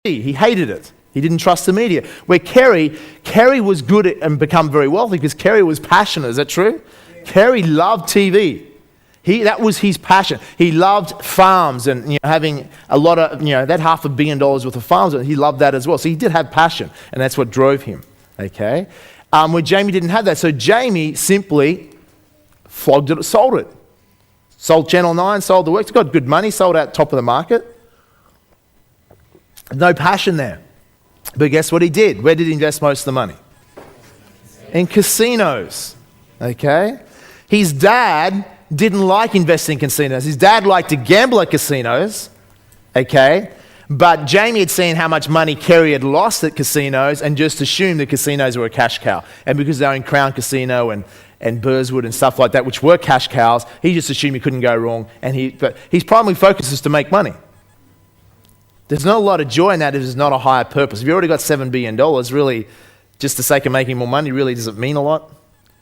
He hated it. He didn't trust the media. Where Kerry was good at and become very wealthy because Kerry was passionate. Is that true? Yeah. Kerry loved TV. That was his passion. He loved farms and having a lot of, that $500 million worth of farms. He loved that as well. So he did have passion, and that's what drove him. Okay? Where Jamie didn't have that. So Jamie simply flogged it, sold it. Sold Channel 9, sold the works, got good money, sold out top of the market. No passion there. But guess what he did? Where did he invest most of the money? In casinos. Okay? His dad didn't like investing in casinos. His dad liked to gamble at casinos. Okay? But Jamie had seen how much money Kerry had lost at casinos and just assumed the casinos were a cash cow. And because they were in Crown Casino and Burswood and stuff like that, which were cash cows, he just assumed he couldn't go wrong. But his primary focus is to make money. There's not a lot of joy in that if there's not a higher purpose. If you've already got $7 billion, really, just the sake of making more money really doesn't mean a lot.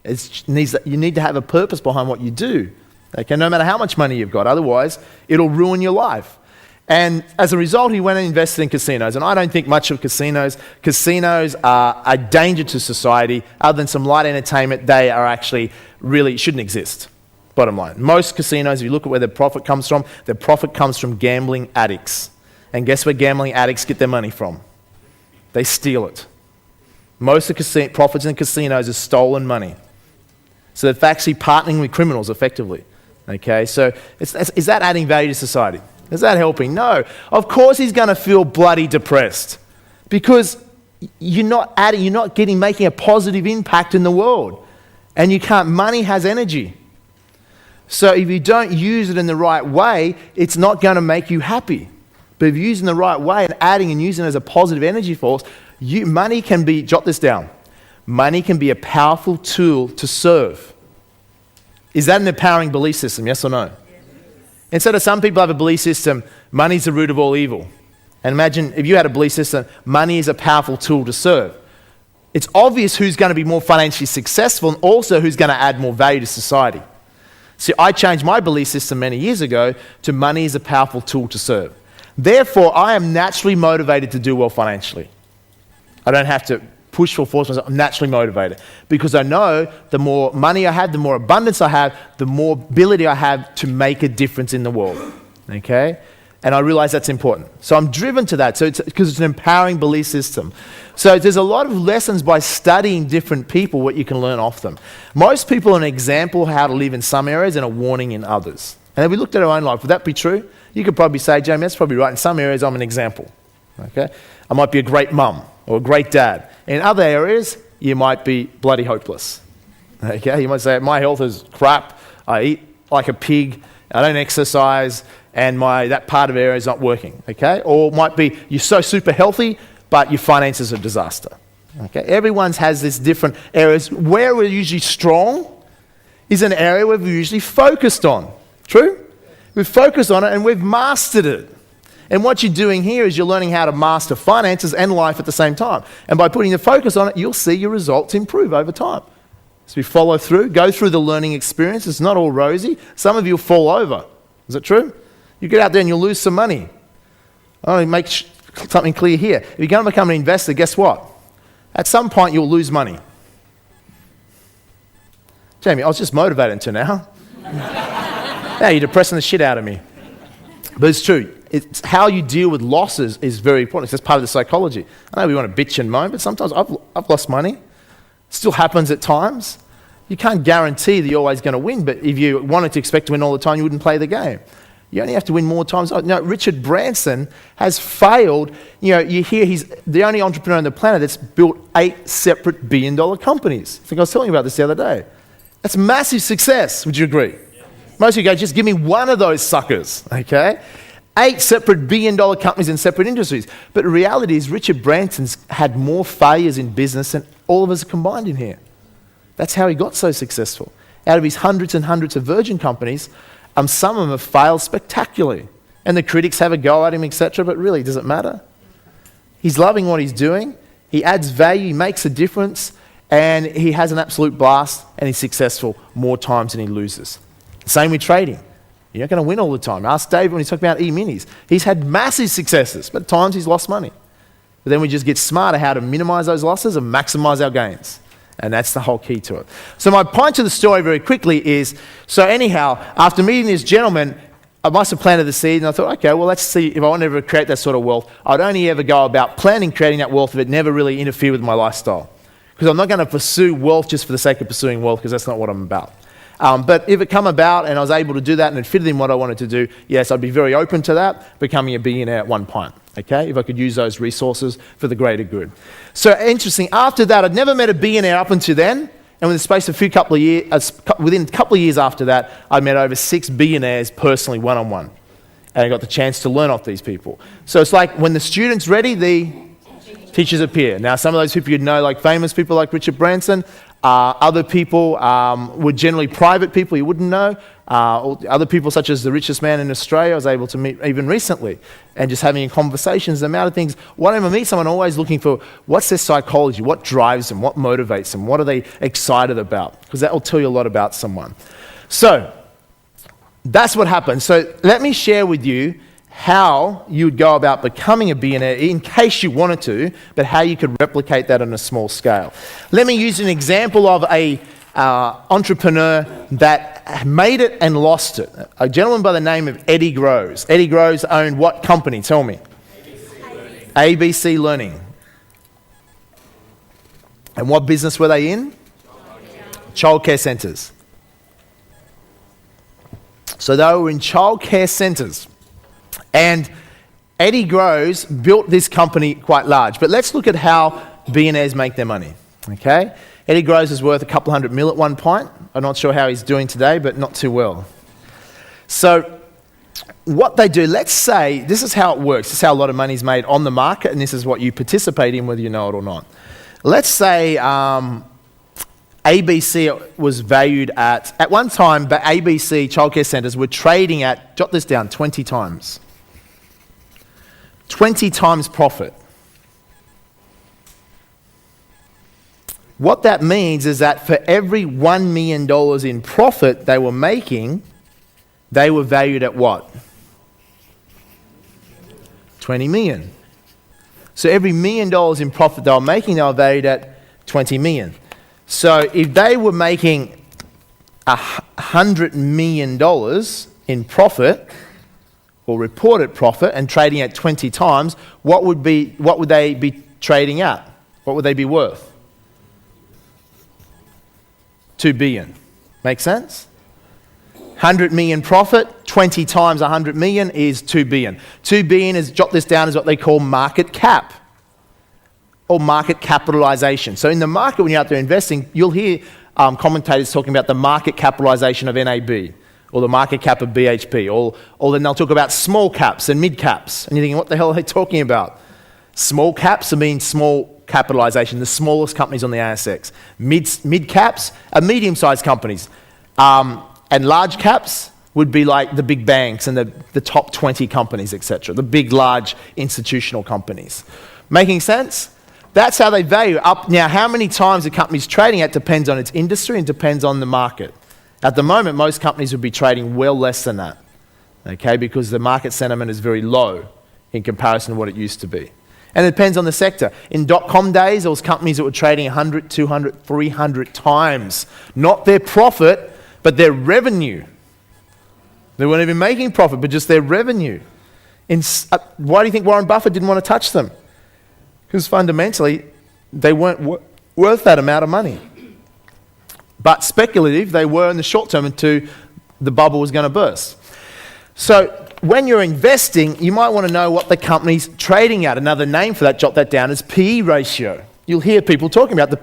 You need to have a purpose behind what you do. Okay, no matter how much money you've got, otherwise it'll ruin your life. And as a result, he went and invested in casinos. And I don't think much of casinos. Casinos are a danger to society. Other than some light entertainment, they are actually really shouldn't exist. Bottom line. Most casinos, if you look at where their profit comes from gambling addicts. And guess where gambling addicts get their money from? They steal it. Most of the profits in casinos is stolen money. So they're actually partnering with criminals effectively. Okay, so is that adding value to society? Is that helping? No. Of course he's going to feel bloody depressed because you're not making a positive impact in the world. And money has energy. So if you don't use it in the right way, it's not going to make you happy. But if you use it in the right way and adding and using it as a positive energy force, money can be, jot this down, money can be a powerful tool to serve. Is that an empowering belief system, yes or no? Yes. Instead of some people have a belief system, money's the root of all evil. And imagine if you had a belief system, money is a powerful tool to serve. It's obvious who's going to be more financially successful and also who's going to add more value to society. See, I changed my belief system many years ago to money is a powerful tool to serve. Therefore, I am naturally motivated to do well financially. I don't have to push or force myself. I'm naturally motivated because I know the more money I have, the more abundance I have, the more ability I have to make a difference in the world. Okay? And I realize that's important. So I'm driven to that because it's an empowering belief system. So there's a lot of lessons by studying different people, what you can learn off them. Most people are an example of how to live in some areas and a warning in others. And if we looked at our own life, would that be true? You could probably say, Jamie, that's probably right. In some areas, I'm an example. Okay? I might be a great mum or a great dad. In other areas, you might be bloody hopeless. Okay? You might say, my health is crap. I eat like a pig. I don't exercise. And that part of area is not working. Okay? Or it might be, you're so super healthy, but your finances are a disaster. Okay? Everyone has these different areas. Where we're usually strong is an area where we're usually focused on. True? We've focused on it and we've mastered it. And what you're doing here is you're learning how to master finances and life at the same time. And by putting the focus on it, you'll see your results improve over time. So we follow through, go through the learning experience. It's not all rosy. Some of you will fall over. Is that true? You get out there and you'll lose some money. I want to make something clear here. If you're going to become an investor, guess what? At some point, you'll lose money. Jamie, I was just motivated until now. Now you're depressing the shit out of me. But it's true. It's how you deal with losses is very important. That's part of the psychology. I know we want to bitch and moan, but sometimes I've lost money. It still happens at times. You can't guarantee that you're always going to win, but if you wanted to expect to win all the time, you wouldn't play the game. You only have to win more times. Now, Richard Branson has failed. You hear he's the only entrepreneur on the planet that's built 8 separate billion-dollar companies. I think I was telling you about this the other day. That's massive success. Would you agree? Most of you go, just give me one of those suckers, okay? 8 separate billion-dollar companies in separate industries. But the reality is Richard Branson's had more failures in business than all of us combined in here. That's how he got so successful. Out of his hundreds and hundreds of Virgin companies, some of them have failed spectacularly. And the critics have a go at him, etc., but really, does it matter? He's loving what he's doing. He adds value. He makes a difference. And he has an absolute blast, and he's successful more times than he loses. Same with trading. You're not going to win all the time. Ask David when he's talking about e-minis. He's had massive successes, but at times he's lost money. But then we just get smarter how to minimize those losses and maximize our gains. And that's the whole key to it. So my point to the story very quickly is, so anyhow, after meeting this gentleman, I must have planted the seed, and I thought, okay, well, let's see if I want to ever create that sort of wealth. I'd only ever go about creating that wealth if it never really interfered with my lifestyle. Because I'm not going to pursue wealth just for the sake of pursuing wealth, because that's not what I'm about. But if it come about and I was able to do that and it fitted in what I wanted to do, yes, I'd be very open to that, becoming a billionaire at one point, okay, if I could use those resources for the greater good. So interesting, after that, I'd never met a billionaire up until then, and within the space of within a couple of years after that, I met over 6 billionaires personally, one-on-one. And I got the chance to learn off these people. So it's like when the student's ready, the teachers appear. Now, some of those people you'd know, like famous people like Richard Branson. Other people were generally private people you wouldn't know. Other people such as the richest man in Australia I was able to meet even recently, and just having conversations, the amount of things. Whenever I meet someone, I'm always looking for what's their psychology, what drives them, what motivates them, what are they excited about, because that will tell you a lot about someone. So that's what happened. So let me share with you how you would go about becoming a billionaire in case you wanted to, but how you could replicate that on a small scale. Let me use an example of a entrepreneur that made it and lost it. A gentleman by the name of Eddie Groves. Eddie Groves owned what company? Tell me. ABC Learning. And what business were they in? Childcare centres. So they were in childcare centres. And Eddie Groves built this company quite large. But let's look at how billionaires make their money, okay? Eddie Groves is worth a couple $100 million at one point. I'm not sure how he's doing today, but not too well. So what they do, let's say, this is how it works. This is how a lot of money is made on the market, and this is what you participate in, whether you know it or not. Let's say ABC was valued at one time, but ABC childcare centres were trading at, jot this down, 20 times. 20 times profit. What that means is that for every $1 million in profit they were making, they were valued at what? 20 million. So every $1 million in profit they were making, they were valued at 20 million. So if they were making $100 million in profit, or reported profit, and trading at 20 times, what would they be trading at? What would they be worth? 2 billion. Make sense? 100 million profit, 20 times 100 million is 2 billion. 2 billion is, jot this down, is what they call market cap, or market capitalization. So in the market, when you're out there investing, you'll hear commentators talking about the market capitalization of NAB, or the market cap of BHP, or then they'll talk about small caps and mid caps. And you're thinking, what the hell are they talking about? Small caps mean small capitalization, the smallest companies on the ASX. Mid caps are medium-sized companies. And large caps would be like the big banks and the top 20 companies, etc. The big, large institutional companies. Making sense? That's how they value up. Now, how many times a company's trading at depends on its industry and depends on the market. At the moment, most companies would be trading well less than that, okay, because the market sentiment is very low in comparison to what it used to be. And it depends on the sector. In dot-com days, there was companies that were trading 100, 200, 300 times. Not their profit, but their revenue. They weren't even making profit, but just their revenue. Why do you think Warren Buffett didn't want to touch them? Because fundamentally, they weren't worth that amount of money. But speculative, they were in the short term until the bubble was going to burst. So when you're investing, you might want to know what the company's trading at. Another name for that, jot that down, is PE ratio. You'll hear people talking about the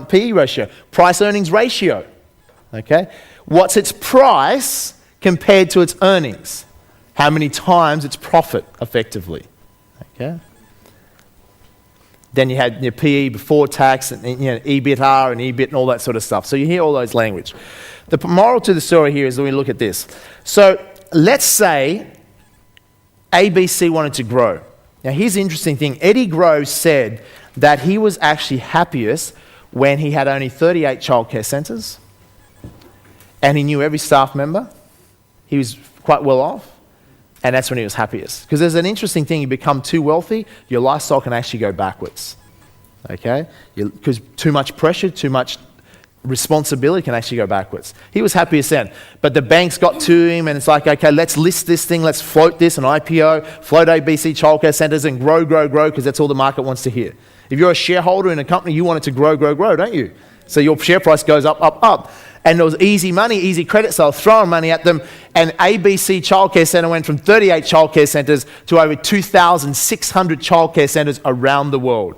PE ratio, price earnings ratio. Okay? What's its price compared to its earnings? How many times its profit, effectively? Okay? Then you had your PE before tax, and EBITDA and EBIT and all that sort of stuff. So you hear all those language. The moral to the story here is that we look at this. So let's say ABC wanted to grow. Now here's the interesting thing. Eddie Groves said that he was actually happiest when he had only 38 childcare centres and he knew every staff member. He was quite well off. And that's when he was happiest. Because there's an interesting thing, you become too wealthy, your lifestyle can actually go backwards. Okay? Because too much pressure, too much responsibility can actually go backwards. He was happiest then. But the banks got to him and it's like, okay, let's list this thing, let's float this, an IPO, float ABC childcare centres and grow, because that's all the market wants to hear. If you're a shareholder in a company, you want it to grow, don't you? So your share price goes up. And there was easy money, easy credit, so I was throwing money at them. And ABC Childcare Centre went from 38 childcare centres to over 2,600 childcare centres around the world.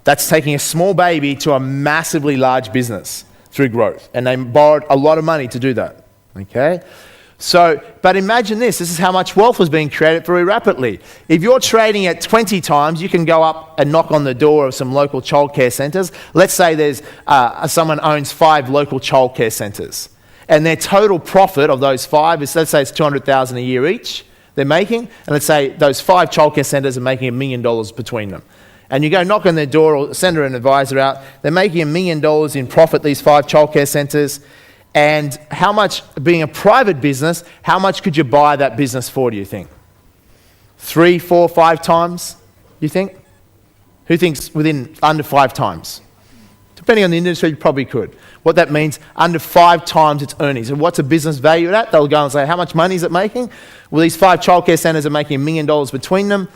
That's taking a small baby to a massively large business through growth. And they borrowed a lot of money to do that. Okay? So, but imagine this is how much wealth was being created very rapidly. If you're trading at 20 times, you can go up and knock on the door of some local childcare centres. Let's say there's someone owns 5 local childcare centres. And their total profit of those 5 is, let's say it's $200,000 a year each they're making. And let's say those 5 childcare centres are making $1 million between them. And you go knock on their door or send an advisor out. They're making $1 million in profit, these 5 childcare centres. And how much, being a private business, how much could you buy that business for, do you think? 3, 4, 5 times, you think? Who thinks within under 5 times? Depending on the industry, you probably could. What that means, under 5 times its earnings. And what's a business valued at? They'll go and say, how much money is it making? Well, these 5 childcare centres are making $1 million between them.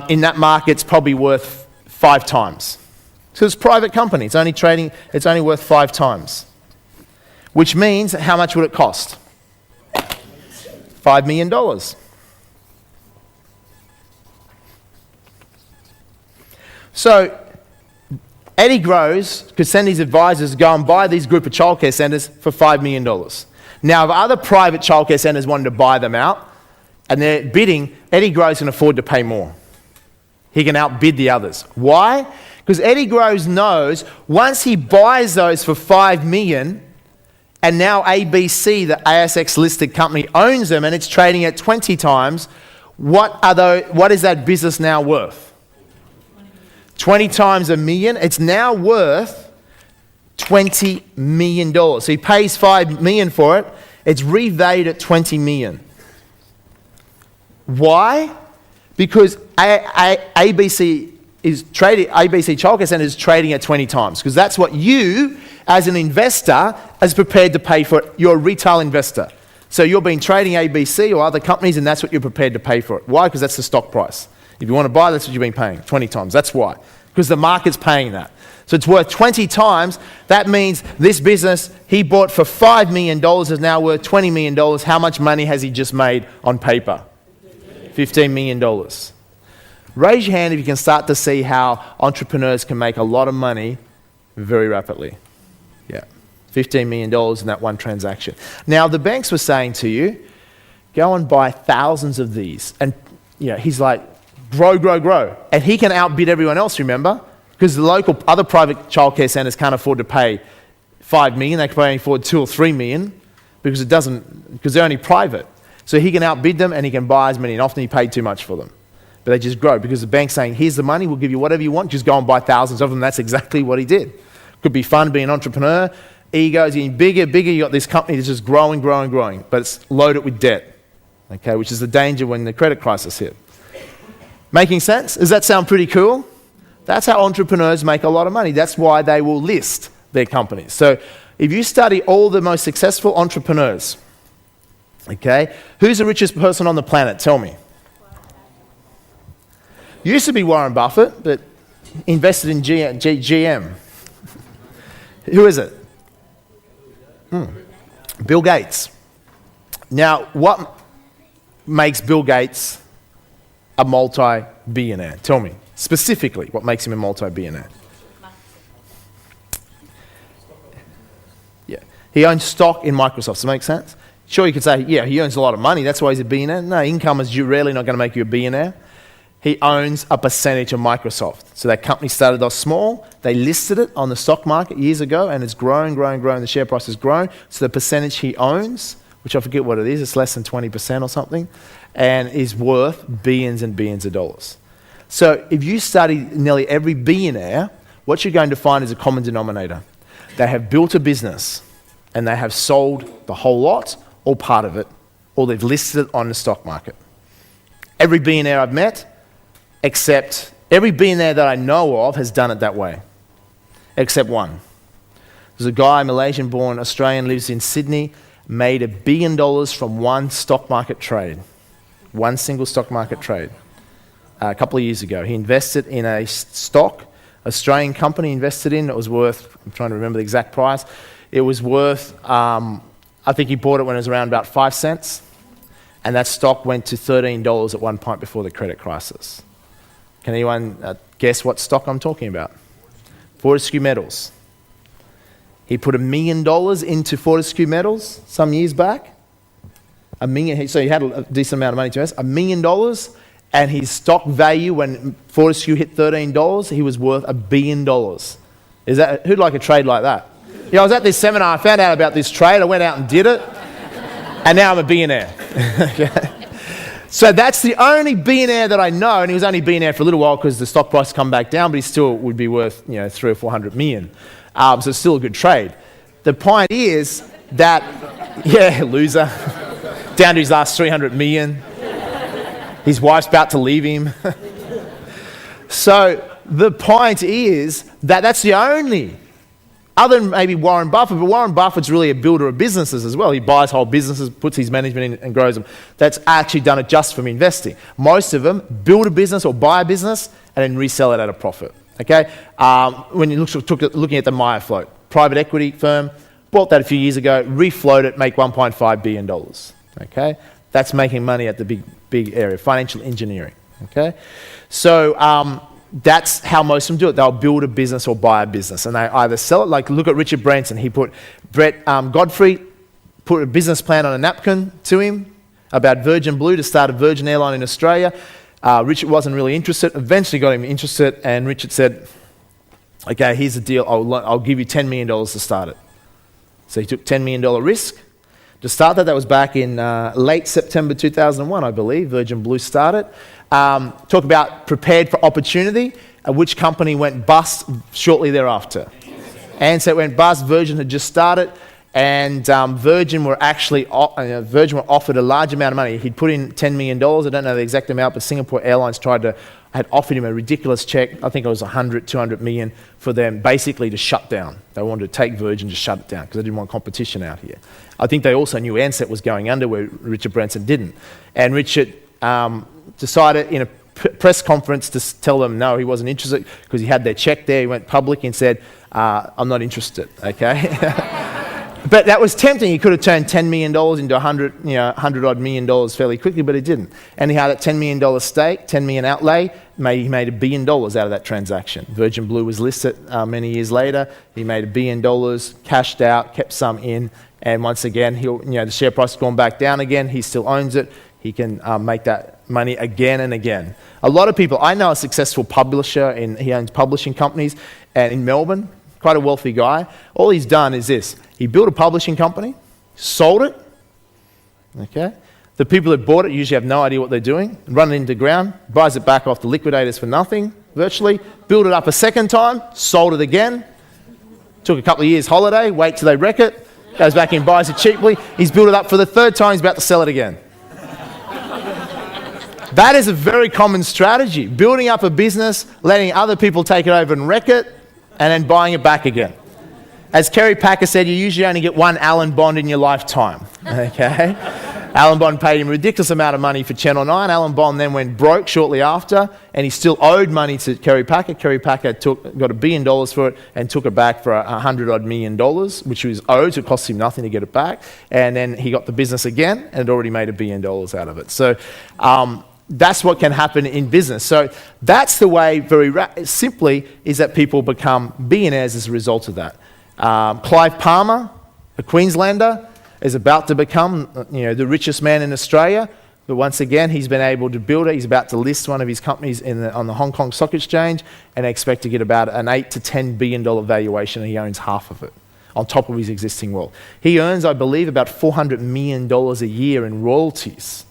In that market, it's probably worth 5 times. So it's a private company. It's only worth 5 times. Which means, how much would it cost? $5 million. So, Eddie Groves could send his advisors to go and buy these group of childcare centres for $5 million. Now, if other private childcare centres wanted to buy them out, and they're bidding, Eddie Groves can afford to pay more. He can outbid the others. Why? Because Eddie Groves knows once he buys those for $5 million, and now ABC, the ASX-listed company, owns them and it's trading at 20 times, what is that business now worth? 20 times $1 million. It's now worth $20 million. So he pays $5 million for it. It's revalued at $20 million. Why? Because ABC Childcare Centre is trading at 20 times, because that's what you, as an investor, is prepared to pay for it. You're a retail investor. So you've been trading ABC or other companies, and that's what you're prepared to pay for it. Why? Because that's the stock price. If you want to buy, that's what you've been paying, 20 times. That's why. Because the market's paying that. So it's worth 20 times. That means this business he bought for $5 million is now worth $20 million. How much money has he just made on paper? $15 million. Raise your hand if you can start to see how entrepreneurs can make a lot of money very rapidly. Yeah, $15 million in that one transaction. Now, the banks were saying to you, go and buy thousands of these. And he's like, grow. And he can outbid everyone else, remember? Because the local other private childcare centres can't afford to pay $5 million. They can only afford $2 or $3 million because they're only private. So he can outbid them and he can buy as many, and often he paid too much for them. But they just grow because the bank's saying, here's the money, we'll give you whatever you want, just go and buy thousands of them. That's exactly what he did. Could be fun being an entrepreneur. Ego's getting bigger. You got this company that's just growing, but it's loaded with debt, okay, which is the danger when the credit crisis hit. Making sense? Does that sound pretty cool? That's how entrepreneurs make a lot of money. That's why they will list their companies. So if you study all the most successful entrepreneurs, okay, who's the richest person on the planet? Tell me. Used to be Warren Buffett, but invested in GM. Who is it? Bill Gates. Now, what makes Bill Gates a multi-billionaire? Tell me, specifically, what makes him a multi-billionaire? Yeah, he owns stock in Microsoft. Does that make sense? Sure, you could say, yeah, he owns a lot of money. That's why he's a billionaire. No, income is rarely not going to make you a billionaire. He owns a percentage of Microsoft. So that company started off small. They listed it on the stock market years ago, and it's growing. The share price has grown. So the percentage he owns, which I forget what it is, it's less than 20% or something, and is worth billions and billions of dollars. So if you study nearly every billionaire, what you're going to find is a common denominator. They have built a business, and they have sold the whole lot, or part of it, or they've listed it on the stock market. Every billionaire I've met, except every billionaire that I know of has done it that way, except one. There's a guy, Malaysian-born Australian, lives in Sydney, made $1 billion from one stock market trade, one single stock market trade, a couple of years ago. He invested in a stock, Australian company invested in. It was worth, I'm trying to remember the exact price, it was worth, I think he bought it when it was around about 5 cents, and that stock went to $13 at one point before the credit crisis. Can anyone guess what stock I'm talking about? Fortescue Metals. He put $1 million into Fortescue Metals some years back. So he had a decent amount of money to invest. $1 million, and his stock value when Fortescue hit $13, he was worth $1 billion. Who'd like a trade like that? I was at this seminar, I found out about this trade, I went out and did it, and now I'm a billionaire. Okay? So that's the only billionaire that I know, and he was only a billionaire for a little while because the stock price come back down, but he still would be worth 300 or 400 million. So it's still a good trade. The point is that, loser, down to his last 300 million. His wife's about to leave him. So the point is that that's the only, other than maybe Warren Buffett, but Warren Buffett's really a builder of businesses as well. He buys whole businesses, puts his management in and grows them. That's actually done it just from investing. Most of them build a business or buy a business and then resell it at a profit. Okay? When you looking at the Maya float, private equity firm, bought that a few years ago, refloat it, make $1.5 billion. Okay? That's making money at the big area, financial engineering. Okay? So that's how most of them do it. They'll build a business or buy a business, and they either sell it, like look at Richard Branson. He put Godfrey put a business plan on a napkin to him about Virgin Blue to start a Virgin airline in Australia. Richard wasn't really interested, eventually got him interested, and Richard said, okay, here's the deal, I'll give you $10 million to start it. So he took $10 million risk to start that. That was back in late September 2001, I believe, Virgin Blue started. Talk about prepared for opportunity, which company went bust shortly thereafter? Ansett went bust, Virgin had just started, and Virgin were offered a large amount of money. He'd put in $10 million, I don't know the exact amount, but Singapore Airlines had offered him a ridiculous check, I think it was 100, 200 million for them basically to shut down. They wanted to take Virgin to shut it down because they didn't want competition out here. I think they also knew Ansett was going under where Richard Branson didn't. And Richard decided in a press conference to tell them no, he wasn't interested because he had their check there. He went public and said, I'm not interested, okay? But that was tempting. He could have turned $10 million into $100 odd million fairly quickly, but he didn't. Anyhow, that $10 million stake, $10 million outlay, he made $1 billion out of that transaction. Virgin Blue was listed many years later. He made $1 billion, cashed out, kept some in, and once again, the share price has gone back down again. He still owns it. He can make that money again and again. A lot of people, I know a successful publisher, he owns publishing companies, and in Melbourne, quite a wealthy guy. All he's done is this. He built a publishing company, sold it, okay? The people that bought it usually have no idea what they're doing, run it into the ground, buys it back off the liquidators for nothing, virtually, build it up a second time, sold it again, took a couple of years holiday, wait till they wreck it, goes back in, buys it cheaply, he's built it up for the third time, he's about to sell it again. That is a very common strategy, building up a business, letting other people take it over and wreck it, and then buying it back again. As Kerry Packer said, you usually only get one Alan Bond in your lifetime, okay? Alan Bond paid him a ridiculous amount of money for Channel 9. Alan Bond then went broke shortly after, and he still owed money to Kerry Packer. Kerry Packer got $1 billion for it and took it back for $100 odd million, which was owed, so it cost him nothing to get it back. And then he got the business again, and had already made $1 billion out of it. So that's what can happen in business. So that's the way, very simply, is that people become billionaires as a result of that. Clive Palmer, a Queenslander, is about to become the richest man in Australia. But once again, he's been able to build it. He's about to list one of his companies on the Hong Kong Stock Exchange, and they expect to get about an $8 to $10 billion valuation, and he owns half of it on top of his existing wealth. He earns, I believe, about $400 million a year in royalties.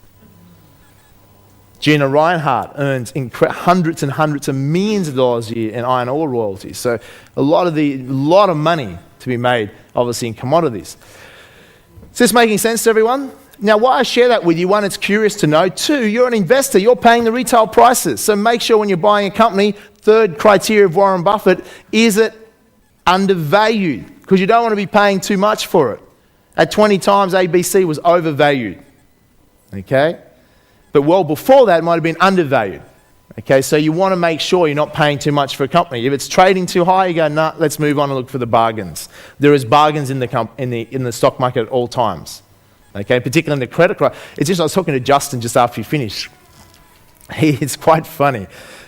Gina Reinhardt earns hundreds and hundreds of millions of dollars a year in iron ore royalties. So a lot of money to be made, obviously, in commodities. Is this making sense to everyone? Now, why I share that with you, one, it's curious to know. Two, you're an investor. You're paying the retail prices. So make sure when you're buying a company, third criteria of Warren Buffett, is it undervalued? Because you don't want to be paying too much for it. At 20 times, ABC was overvalued. Okay? But well before that, it might have been undervalued. Okay, so you want to make sure you're not paying too much for a company. If it's trading too high, you go, nah, let's move on and look for the bargains. There is bargains in the stock market at all times. Okay, particularly in the credit crisis. It's just, I was talking to Justin just after you finished. It's quite funny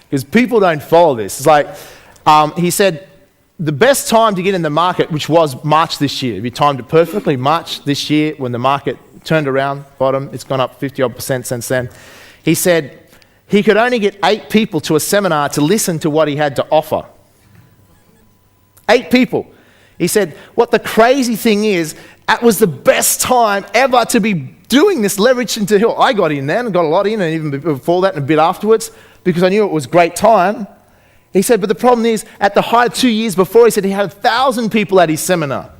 because people don't follow this. It's like, he said, the best time to get in the market, which was March this year, if you timed it perfectly, March this year when the market turned around, bottom, it's gone up 50-odd% since then. He said he could only get 8 people to a seminar to listen to what he had to offer. 8 people. He said, what the crazy thing is, that was the best time ever to be doing this leverage into hill. I got in then and got a lot in, and even before that and a bit afterwards, because I knew it was a great time. He said, but the problem is, at the height 2 years before, he said he had 1,000 people at his seminar.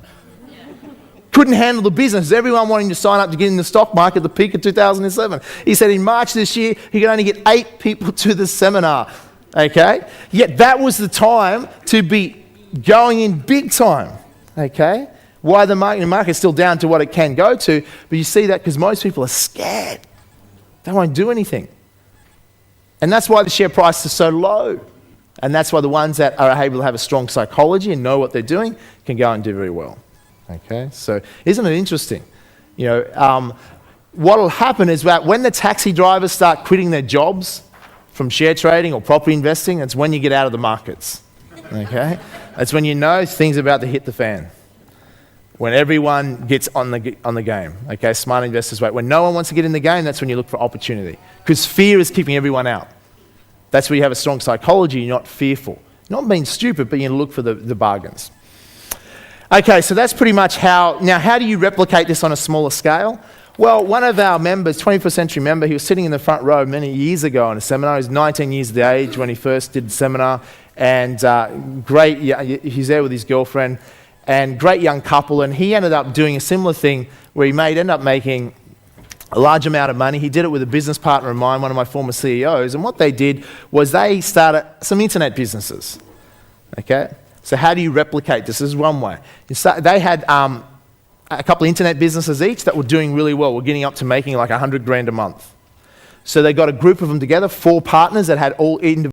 Couldn't handle the business. Everyone wanting to sign up to get in the stock market at the peak of 2007. He said in March this year, he could only get 8 people to the seminar. Okay? Yet that was the time to be going in big time. Okay? Why the market's still down to what it can go to, but you see that because most people are scared. They won't do anything. And that's why the share price is so low. And that's why the ones that are able to have a strong psychology and know what they're doing can go and do very well. Okay, so isn't it interesting? You know, what will happen is that when the taxi drivers start quitting their jobs from share trading or property investing, that's when you get out of the markets. Okay, that's when you know things are about to hit the fan. When everyone gets on the game. Okay, smart investors wait. When no one wants to get in the game, that's when you look for opportunity. Because fear is keeping everyone out. That's where you have a strong psychology. You're not fearful, not being stupid, but you look for the bargains. Okay, so that's pretty much how do you replicate this on a smaller scale? Well, one of our members, 21st century member, he was sitting in the front row many years ago in a seminar. He was 19 years of age when he first did the seminar, and he's there with his girlfriend, and great young couple, and he ended up doing a similar thing where he ended up making a large amount of money. He did it with a business partner of mine, one of my former CEOs, and what they did was they started some internet businesses. Okay? So how do you replicate this? This is one way. They had a couple of internet businesses each that were doing really well. We're getting up to making like $100,000 a month. So they got a group of them together, 4 partners that had all individual